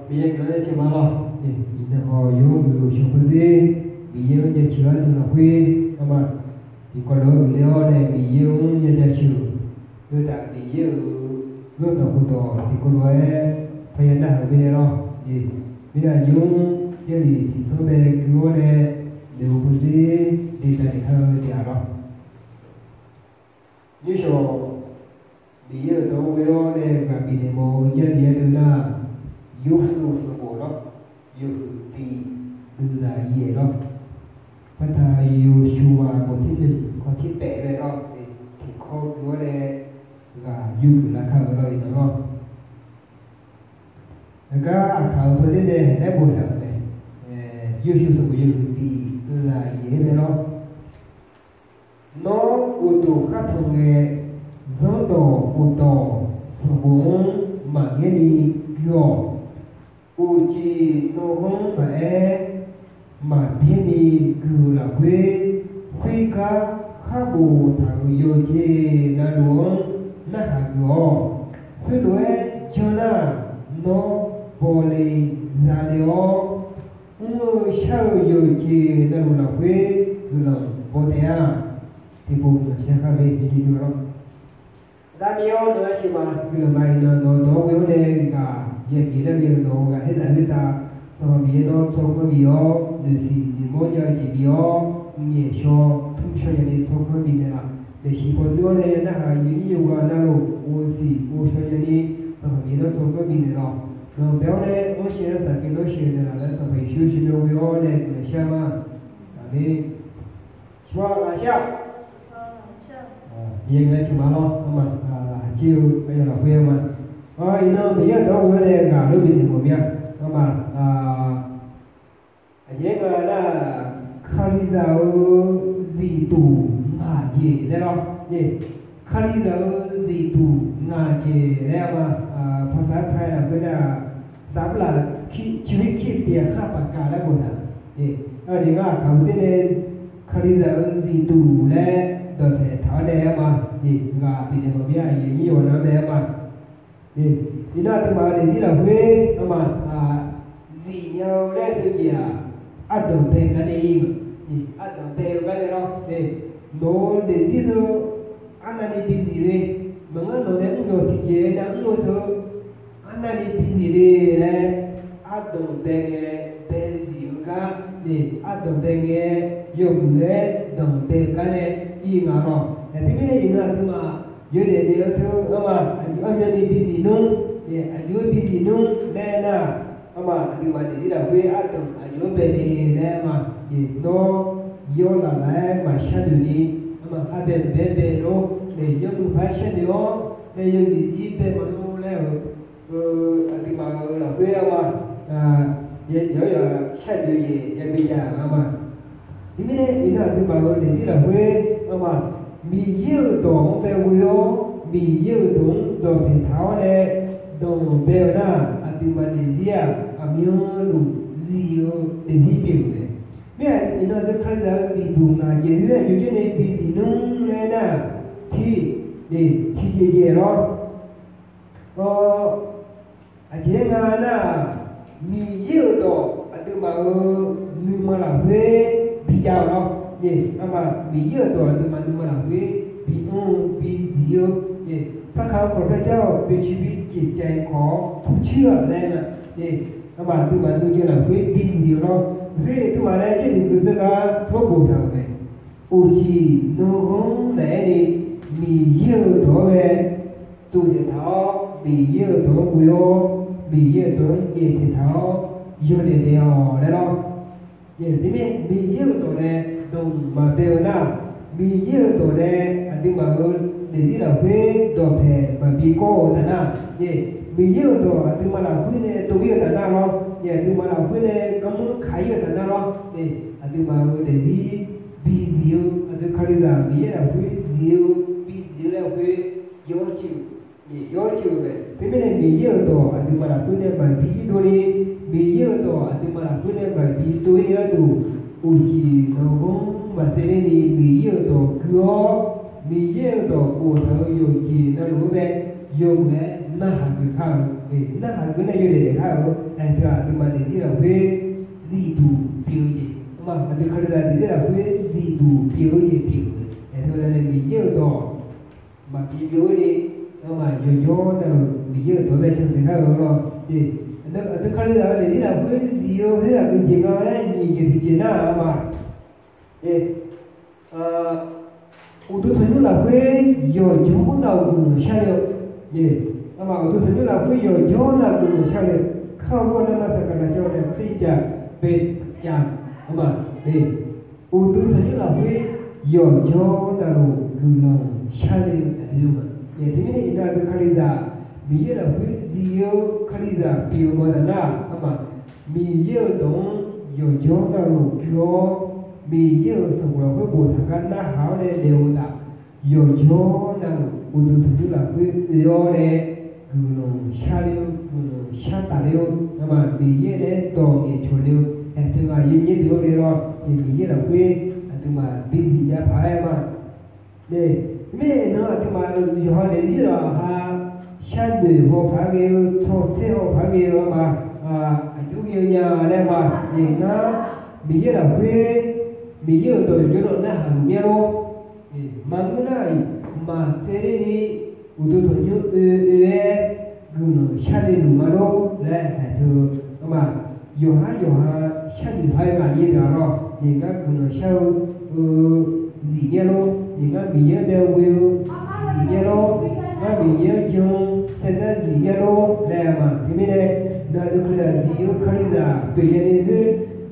bây giờ cái chuyện mà lo thì nó có yếu yếu số cái gì bây giờ giờ chữa được là quy mà thì còn đối với leo này bây giờ giờ giờ chữa người ta bây giờ người ta cũng to thì còn đối phải nhận ra cái này lo thì bây giờ dùng cái gì thì tôi về cứu này đều có gì thì ta đi theo thì à lo như số bây giờ tôi leo này và bây giờ một giờ giờ được là yếu số số đó yếu thì từ là gì đóพัฒนาอยู่ชัวร์คนที่หนึ่งคนที่แปดเลยเนาะที่เขาดูว่าเนี่ยก็อยู่ราคาเลยเนาะแล้วก็เขาตัวนี้เนี่ยได้บทเนี่ยอยู่ชัวร์สมบูรณ์อยู่ดีคืออะไรเนี่ยเนาะน้องอุตุขัดทงเงยน้องโตอุตสมบูรณ์มาเงี้ยดีเกี่ยวอุจิโนหงมาmà biến đi cứ là quê cá khá bù thằng yêu chê na luống na hạt gò quê đuôi cho na nó bò lì ra liao người sao yêu chê na luống là quê cứ là bò thế à thì bù sẽ khác biệt đi được không? Đã nhiều nữa chỉ mà cứ mày nó quê đây cả việc gì đó việc nó cả hết lại hết ta sau khi nó sau khi nó để thì mỗi giờ chỉ bio nhẹ cho thung cho nhà đi sau khi này là để chỉ còn đôi này là hay những nhiều cái nào oxy cho nhà đi sau khi nó sau khi này là rồi béo này nó sẽ là cái nó sẽ là sau khi siêu siêu nó bio này là sao mà đấy cho là sao bây giờ chỉ mà lo mà chiều bây giờ là khuya mà nó bây giờ đó cái này cả lúc bình thường một miếng mà vậy là khali giáo gì tù ngà gì đấy đó gì khali giáo gì tù ngà gì đấy màภาษาไทยlà cái là sắp làชีวิตคิดเปียข้าปากกาแล้วหมดอ่ะนี่ดีว่าคำที่เนี่ยkhali giáo gì tùและตัวแทนท้าได้มานี่งาปีเดียวมีอะไรอย่างนี้อยู่นะได้มานี่ที่น่าจะมาในที่เราเว้ยมาgì nhau đấy thì gì ăn đồng tiền cái này ăn đồng tiền cái này đó để nó để gì đó ăn này bị gì đấy mà nó đấy cũng rồi thì gì đã cũng rồi thôi ăn này bị gì đấy là ăn đồng tiền tiền gì cả để ăn đồng tiền dùng để đồng tiền cái này gì mà nó thì cái này là cái mà dưới để thôi mà anh này bị gì nung để anh bị gì nung đây là mà điều mà để là quê ăn đồng ở dưới bên này mà thì nó vô là lại mà sao được đi mà hai bên đó để vô mình phải sao được để vô gì bên mà nó leo thì mà là quê mà giờ là sao được gì giờ bây giờ mà thì mấy này là thì mà để là quê mà bị nhiều đồ về quê đó bị nhiều đồ thể thao này đồ về đó thì mà để gì amiolo zio de dipende beh ino de kaza di duna ye ye ye ne bi di nung ne na thi de thi ye ro a je nga na mi ye do a de ma ni ma la we bi ja ro ye ama mi ye do a de ma ni ma la we bi dio ye ta khao ko ra chao bi chi bi ji chai ko thu chua le na ye mà tôi chưa là quyết định điều đó thế tôi mà đây cái điều tôi đã thuốc bổ thảo này uchi nó không để đi mì dưa đổ về tôi sẽ tháo mì dưa đổ queo mì dưa đổ gì thì tháo dưa để đeo đấy đó vậy thì mì dưa đổ này đồng mà đều na mì dưa đổ này anh đi mà để đi là quê đổ về mà bị cô thế nào vậy bây giờ đó thì mà làm cái này tôi biết là nào vậy thì mà làm cái này có muốn khai là nào thì thì mà để đi video thì khai ra bây giờ là cái video là cái yêu chiều vậy thế bên này bây giờ đó thì mà làm cái này mà video đi bây giờ đó thì mà làm cái này mà video là đủ uchi nó cũng mà thế này bây giờ đó cứ bây giờ đó của thằng yêu chi nó đúng vậy dùng đấy na ha cứ khao na ha cứ này như để khao anh thưa từ mà để là huế gì đủ biểu gì mà từ khởi là để là huế gì đủ biểu gì biểu anh thưa là mình nhiều đó mà biểu đi mà yo là mình nhiều đó về trong cái khao đó thì từ khởi là để là huế gì đó thế là cái gì đó đấy gì gì na mà 우도 전율라 왜 여조나고 샤려 예 아마 우도 전율라 왜 여조나고 샤려 카고나마사카나 저네 프리자 베자 아마 예 우도 전율라 왜 여조나로 그노 샤려 유가 예 되게 이다도 칼리다 미예라 왜 디오 칼리다 비오마나 아마 미예동 여조나로 교 vì giờ thường là với bộ thằng anh đã hảo để đều là giờ gió năng bộ thường thường là với gió để gửi xa liêu xa tà liêu mà vì giờ để toàn nghệ cho liêu thường là những cái điều này rồi thì vì giờ là với thường mà bị gì ra phải mà để mấy nó thường mà họ để gì là ha xa người họ phải kêu cho xe họ phải kêu mà chú nhiều nhà đây mà thì nó vì giờ là với bây giờ tôi cho nó là hàng miêu mang cái này mà thế thì tôi thôi nhớ gửi xa đi đúng mà đâu là thừa mà giờ ha xa đi phải mà như đó rồi thì các gửi sau gì nhá đâu thì các bị nhớ đeo wheel gì nhá đâu các bị nhớ chung thế là gì nhá đâu là mà cái bên này là được là gì ở khơi là tùy cho nên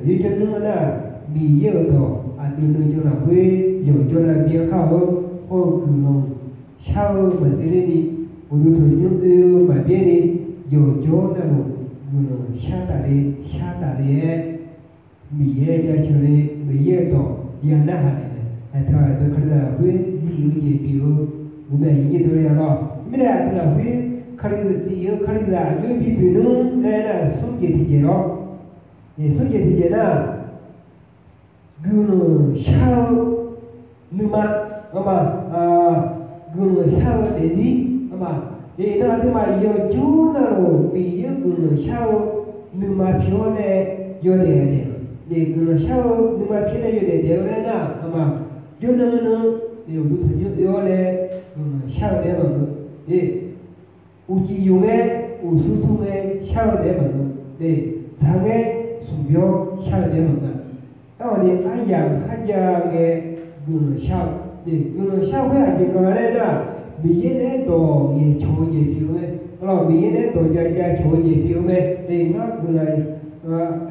như chân nó là bị giờ đó từ từ cho là quê rồi cho là bia khao ô cử lòng sau mà thế đi một đôi thời nhớ yêu mà bia đi rồi cho là một người xa tả đi bị giờ cho đi bị giờ đó giờ na hại thôi tôi khơi là quê gì biểu bố mẹ như tôi là đó mới là quê khơi là quê bị biểu nung đây là số gì thì đó số gì thì đó gương sao nương mà gương sao để gì mà để nó thì mà giờ chú nào bị gương sao nương mà phiếu này giờ để gương sao nương mà phiếu này giờ để đều đấy na mà giờ nó điều tôi thấy giờ này gương sao để mà để uchi dùng ấy usu thung ấy sao để mà để thằng ấy sủng biếu sao để mà đó thì anh dạng cái gương sao thì gương sao cái gì cái này là bị cái đồ gì chỗ gì tiêu ấy rồi bị cái đồ chơi chỗ gì tiêu ấy thì nó người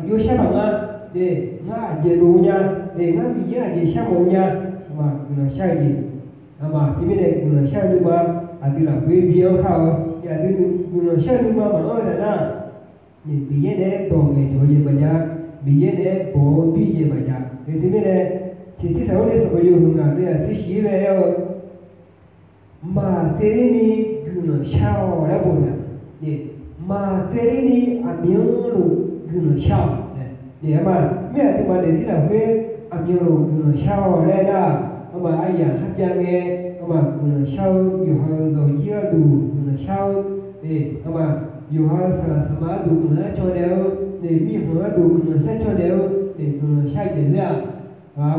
vô sao bằng á thì nó gì đủ nha thì nó bị cái gì sao một nha mà gương sao gì mà thì bây giờ gương sao nhưng mà thì là quý biểu khảo thì gương sao nhưng mà nói là na thì bị cái đồ gì chỗ gì mà nha bị cái bộ bị gì mà nha thì bây giờ thì sau này tôi yêu hương à thì chỉ về mà thế này gương sao đã buồn thì mà thế này miếng gương sao thì mà mẹ thì mà để là về miếng gương sao đây là mà ai dạng hát giang nghe mà gương saoอยู่rồi chia đủ gương sao thì màอยู่สมาđủ gương cho đều để mi hứa đủ gương sẽ cho đều để gương sai gì ra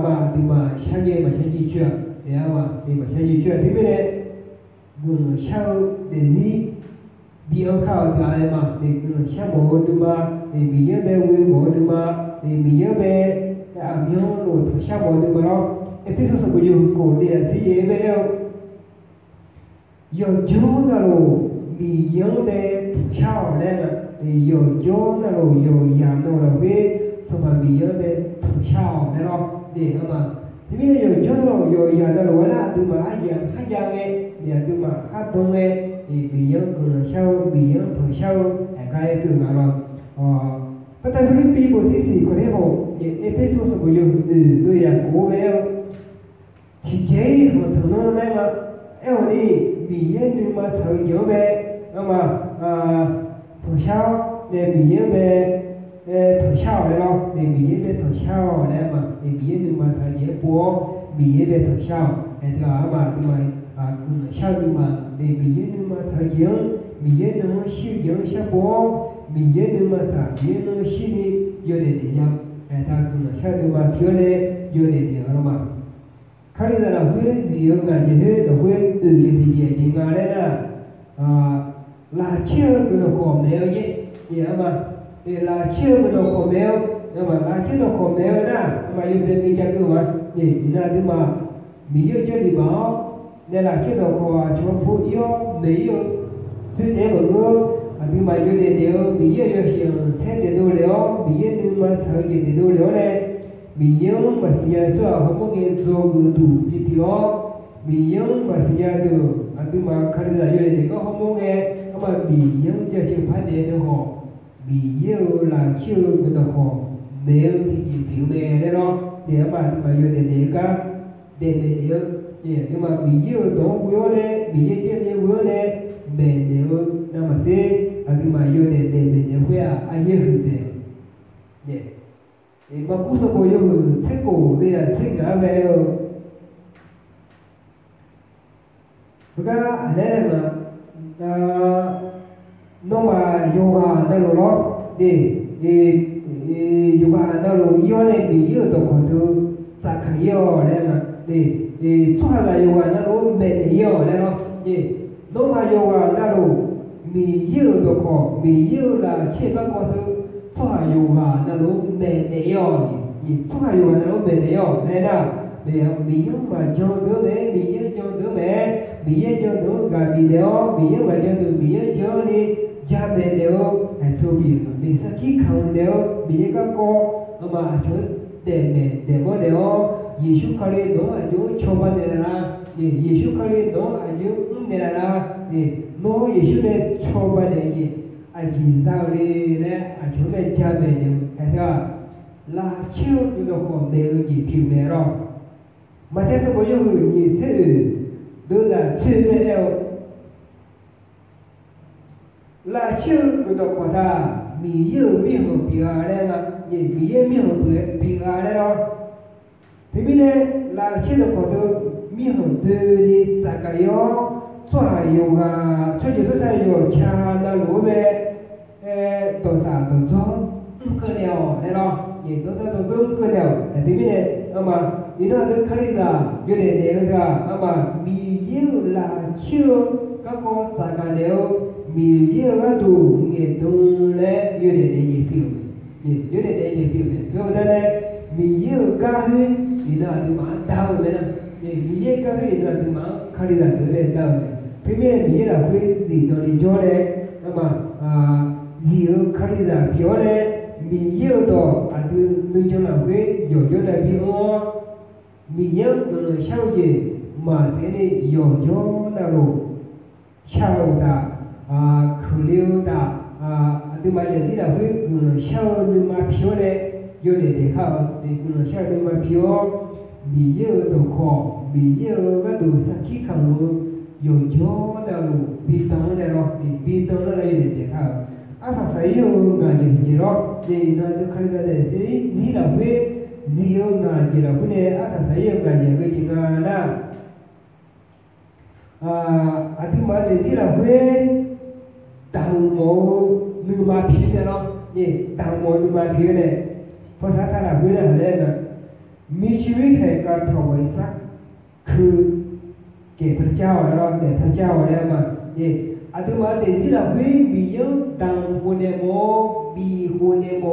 mà thì mà sang nghe mà sang di chuyển thì mà thì mà sang di chuyển thì bây giờ gương sao để đi bị ở khảo cái mà thì gương sao bộ đi mà thì bị nhớ về quê bộ đi mà thì bị nhớ về nhớ rồi thì sao bộ đi mà đó em thấy số của dùng cổ thì là gì về đâu giờ chú nào bị nhớ về sao đây mà thì giờ chú nào giờ giảm đâu là về xong mà bị nhớ về sao đây đó để mà thì bây giờ chú nào giờ giờ nào là từ mà ai dạng hát giang nghe giờ từ mà hát đông nghe thì bị nhớ gương sao bị nhớ sao cái từ nào cái tay Philippines bộ thị sĩ có thể hộ em thấy số của dùng từ tôi là cố về thì chế mà thường nó này mà em đi bị nhớ nhưng mà thời nhớ về mà thời sao để bị nhớ về thời sao đấy đâu để bị nhớ về thời sao đấy mà để bị nhớ nhưng mà thời nhớ của bị nhớ về thời sao để mà sao nhưng mà để bị nhớ nhưng mà thời nhớ mi ye no shi yo sha bo mi ye no ma sa ye no shi ni yo de de ya ta ku no sha de ma pyo le yo de de ro ma khari da la hui zi yo ga ye he de hui de ye de ye ji ga le na la chiu ku no ko me yo ye ma la chiu ku no ko me yo mà la chiu no ko me yo na ma yo de ni ja ku ma ye ina de ma mi yo cho đi bảo nên là chiu no ko cho pu yo me yo thứ thế mà ngô nhưng mà yo de de mi yo yo hiền thế de do le mi ye ni ma thở ye de do le ne mi yo ma sia cho ho mo ge zo gu tu bi ti o mi yo ma sia do nhưng mà khari là yo de có ho mo ge mà mi yo cho chữ phát de do ho mi yo là chiu của nó ho nếu thì biểu bề đấy đó để mà yo de ka de yo nhưng mà mi yo do yo le mi ye che de yo le bề yo na mà thế nhưng mà yo de yo ya ai ye hu de mà cũng sao cô yêu thích cổ đây là thích cả về thực ra ở đây mà nó mà yoga nó lo đi yoga nó lo yêu này bị yêu tổ còn thứ sa khai yêu đây mà đi cho là yoga nó lo bền yêu đây nó nó mà yoga nó lo bị yêu tổ còn bị yêu là chế các con thứ cho yoga nó lo bền yêu cho yoga nó lo bền yêu đây là để bị yêu mà cho đứa bé bị yêu cho đứa bé bị yêu cho đứa gà bị đeo bị yêu mà cho đứa bị yêu cho đi cha mẹ đeo hay cho bị để sao khi không đeo bị yêu các con mà cho để có đeo Giêsu Christ đó là Chúa cho bạn này là Giêsu Christ đó là Chúa này là nó Giêsu này cho bạn này gì anh chỉ sao đi đấy anh chúng này cha mẹ đeo hay sao là chưa như là còn đeo gì kiểu này rồi mà thế có những người gì thế đó là chưa đeo là chưa người ta còn ta mi yêu mi hợp bị đây mà mi yêu mi hợp bị đây đó thế bây giờ là chưa được còn đâu mi hợp từ đi sa cái yo cho yoga cho chỉ có sai yo cha là lúa về tổ ta tổ cho cơ đeo đây đó tổ ta tổ cơ đeo thế bây giờ mà 이런 칼리다 요래 내가 아마 미유라 치어 갖고 사가래요 미유가도 이게 동래 요래 내기 필요 요래 내기 필요 그다음에 미유가는 이나도 많다우면 미유가는 이나도 많 칼리다 요래 다우면 비면 미유라 그지 너리 조래 아마 미유 칼리다 비오래 미유도 아주 늦잖아 왜 요요라 비오 mi nhớ người sao gì mà thế này dò gió nào rồi sao ta khử liêu ta từ mà giờ đi là với người sao nhưng mà phiếu đấy vô để khảo thì người sao nhưng mà phiếu mi nhớ đồ khó mi nhớ cái đồ sắc khí khẳng luôn dò gió nào rồi bị tông này rồi thì bị tông nó là để khảo phải yêu người gì đó thì nó được khai ra để gì đi là với nhiều người chỉ là cái này ác thấy nhiều người nhiều cái gì mà na thì mà để gì là cái tàng mộ như mà phi này nó tàng mộ như mà phi nàyภาษาไทยlà cái này làนะมีชีวิตแห่งการถวายสักคือแก่พระเจ้าแล้วแต่พระเจ้าแล้วมาthì mà để gì là cáiมีเยอะตางคนเนี่ยโมบีคนเนี่ยโม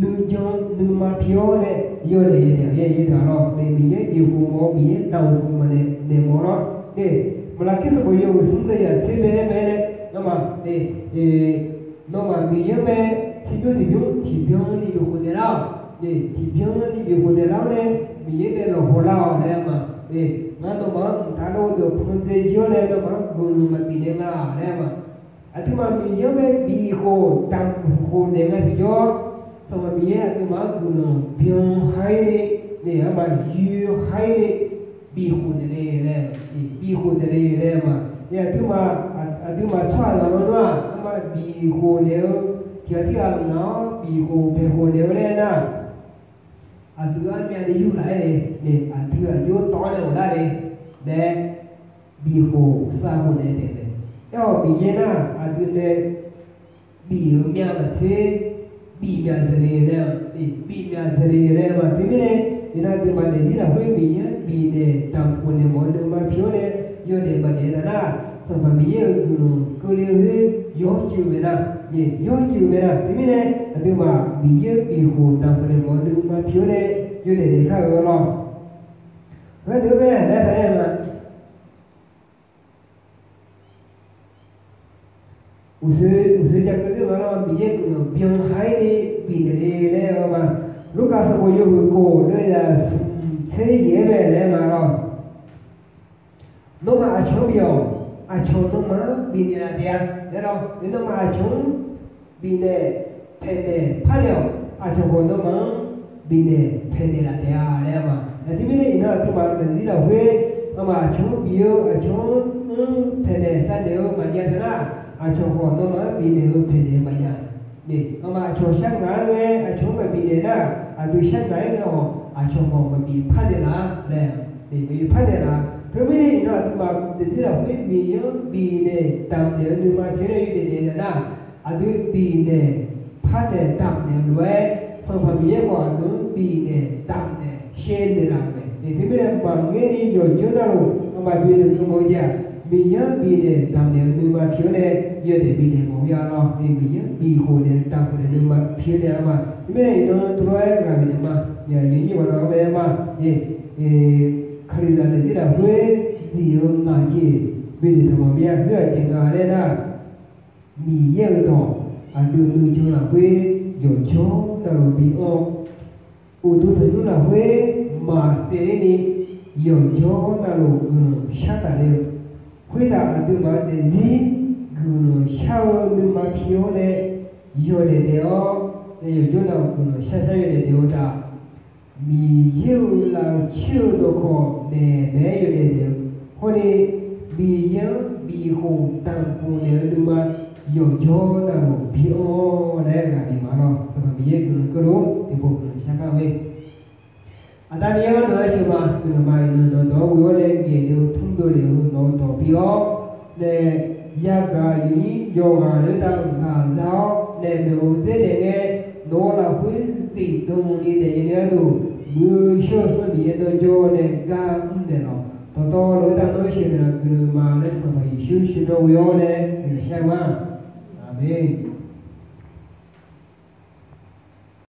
nữ chọn nữ mà phiếu này yêu để như thế nào để mình nhớ yêu phụ mình nhớ đầu phụ mà để mò đó để mà là cái sự yêu xuống đây là thế bé này nó mà để nó mà mình nhớ bé thì biết đi yêu phụ thế nào để thì yêu phụ thế nào này mình nhớ đây là hồ lao này mà để nó mà thà đâu được không thể yêu này nó mà gồm mà bị đen là này mà thì mà mình nhớ bé bị hồ tăng hồ đen là thì cho xong rồi bây giờ cái má gừng biếng hay để mà dưa hay bị hụt này bị hụt này mà giờ thứ mà thoa là nó mà bị hụt nếu giờ thì nó bị hụt nếu này na thứ anh mẹ đi du lại này thứ anh du to này lại để bị hụt sao hụt này bị gì na từ này bị miệng là thế bị miệng gì này bị miệng gì này mà thế này thì là từ mà để gì là hơi bị nhá bị để tạm quân để mọi người mà phiếu này do để mà để là na xong mà bị cơ liêu thế gió chiều về na gió chiều về na thế này từ mà bị hồ tạm quân để mọi người mà phiếu này do để khác ở lo cái thứ này là phải mà usia chắc cái mà nó bị cái biếng hay đi bị để này mà lúc nào cũng có nhiều cổ đây là thế dễ về này mà rồi nó mà chống biểu chống nó mà bị này là tiền đấy đâu nếu nó mà chống bị này thế này phát liệu chống nó mà bị này thế này là tiền đấy mà là thế này nó là cái mà mình đi đâu về mà chống biểu chống thế này sao đều mà như thế nào chống họ nó mà bị này thế này mà như để mà chống sáng ngã nghe chống mà bị này na tôi sáng ngã nghe họ chống họ mà bị phát này là để bị phát này là cái này nó mà để thế nào bị này tạm để nhưng mà cái này để là tôi bị này phát này tạm để rồi xong mà bị họ nó bị này tạm để share để làm vậy thì thế này mà nghe đi rồi chưa đâu mà bị được cái mối gì bị này tạm để nhưng mà cái này giờ để bị này mối gì lo thì bị hồ này tạm để nhưng mà cái này mà cái này nó tôi là bị mà nhà như vậy nó về mà khởi ra để là huế gì hơn mà gì vì để thằng mẹ huế thì ngài đây là mì dê đỏ từ chỗ là huế rồi chỗ là bị tôi thấy là huế mà thế này rồi chỗ là sát tại đây huế là từ mà để gì sao từ mà phiếu này rồi để đeo rồi chỗ nào sát để đeo ta mi yêu là chiều đồ khó để bé yêu để được, hồi này bị nhớ bị hồ tăng hồ để được mà yêu cho là một bị ô đấy là gì mà nó, mà bị cái đúng thì buộc phải sang về. Ta nhớ nói chứ mà nó đó vừa lên cái điều thông đồ điều nó đó bị ô để gia cả ý yoga để ta làm giáo để điều thế để nghe nó là quyết định trong đi để nhớ đủ mưa sơ sơ bị nó cho nên ga cũng để nó to đối ta nói chuyện là từ mà nó phải sưu sưu đâu đó này thì sao mà amen.